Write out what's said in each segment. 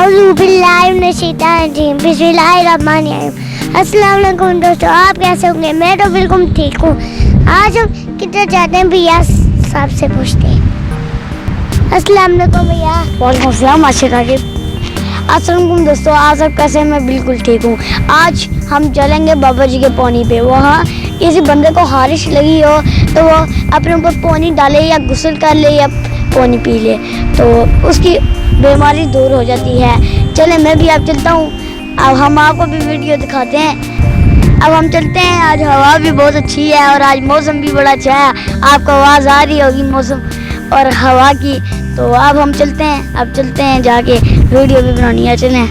अस्सलाम वालेकुम दोस्तों, आप कैसे होंगे? मैं तो बिल्कुल ठीक हूँ। आज हम किधर जाते हैं भैया साहब से पूछते हैं। अस्सलाम वालेकुम भैया। वालेकुम अस्सलाम माशाल्लाह। अस्सलाम वालेकुम दोस्तों, आप सब कैसे हैं? मैं बिल्कुल ठीक हूँ। आज हम चलेंगे बाबा जी के पानी पे। वहाँ किसी बंदे को हारिश लगी हो तो वो अपने ऊपर पानी डाले या गुस्ल कर ले या पानी पी ले तो उसकी बीमारी दूर हो जाती है। चले मैं भी अब चलता हूँ। अब हम आपको भी वीडियो दिखाते हैं। अब हम चलते हैं। आज हवा भी बहुत अच्छी है और आज मौसम भी बड़ा अच्छा है। आपको आवाज़ आ रही होगी मौसम और हवा की। तो अब हम चलते हैं। अब चलते हैं, जाके वीडियो भी बनानी है। चलें।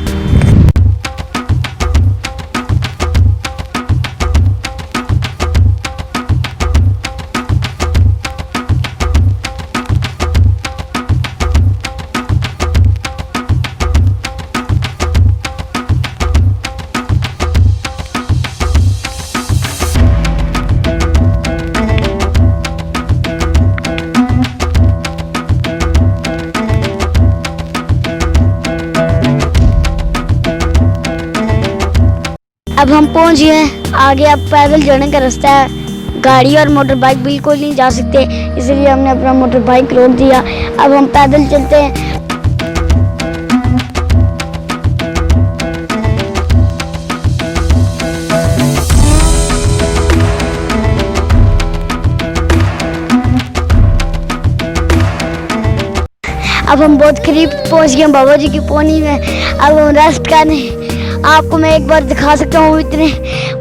अब हम पहुंच गए। आगे अब पैदल जाने का रास्ता है। गाड़ी और मोटर बाइक बिल्कुल नहीं जा सकते, इसलिए हमने अपना मोटर बाइक रोक दिया। अब हम पैदल चलते हैं। अब हम बहुत करीब पहुंच गए बाबा जी की पानी में। अब हम रेस्ट करने आपको मैं एक बार दिखा सकता हूँ। इतने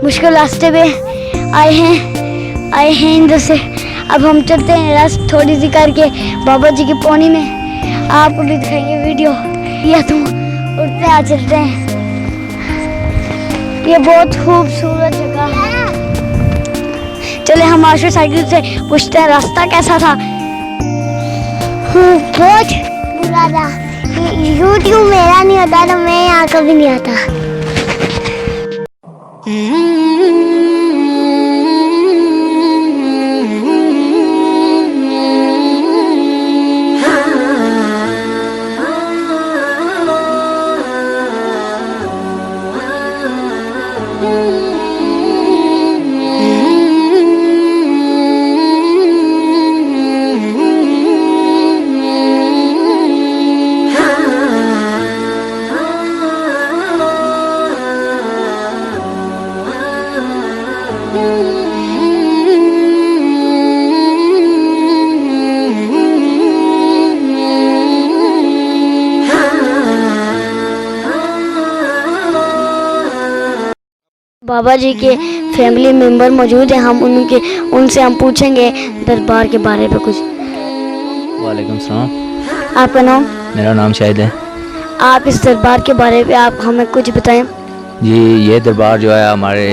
मुश्किल रास्ते पे आए हैं इधर से। अब हम चलते हैं रेस्ट थोड़ी सी करके बाबा जी के पानी में। आपको भी दिखाएंगे वीडियो। या तो उठते आ चलते हैं। ये बहुत खूबसूरत जगह है। चले हम आशा साइकिल से पूछते हैं रास्ता कैसा था। बहुत बुरा था। यूट्यूब मेरा नहीं होता तो मैं यहाँ कभी नहीं आता। बाबा जी के फैमिली मेंबर मौजूद हैं। हम उनसे हम पूछेंगे दरबार के बारे में कुछ। वालेकुम सलाम। आपका नाम? मेरा नाम शाहिद है। आप इस दरबार के बारे में आप हमें कुछ बताएं। जी, ये दरबार जो है हमारे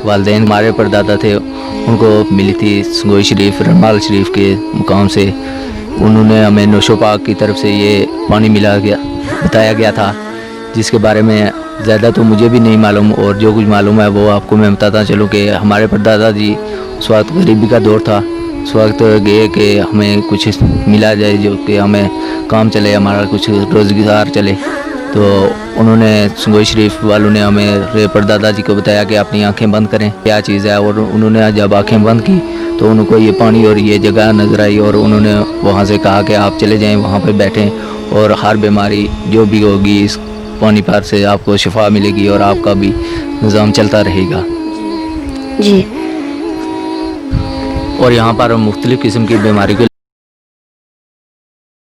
वालिदैन हमारे परदादा थे, उनको मिली थी संगोई शरीफ रमाल शरीफ के मुकाम से। उन्होंने हमें नौशो पाक की तरफ से ये पानी बताया गया था, जिसके बारे में ज़्यादा तो मुझे भी नहीं मालूम और जो कुछ मालूम है वो आपको मैं बताता चलूँ कि हमारे परदादा जी उस वक्त गरीबी का दौर था। उस वक्त गए कि हमें कुछ मिला जाए जो कि हमें काम चले, हमारा कुछ रोज़गार चले। तो उन्होंने संगोई शरीफ वालों ने हमें परदादा जी को बताया कि अपनी आंखें बंद करें क्या चीज़ है। और उन्होंने जब आंखें बंद की तो उनको ये पानी और ये जगह नज़र आई और उन्होंने वहाँ से कहा कि आप चले जाएँ, वहाँ पर बैठें और हर बीमारी जो भी होगी इस पानी पार से आपको शिफा मिलेगी और आपका भी निज़ाम चलता रहेगा। जी। और यहाँ पर मुख्तलिफ़ किस्म की बीमारी के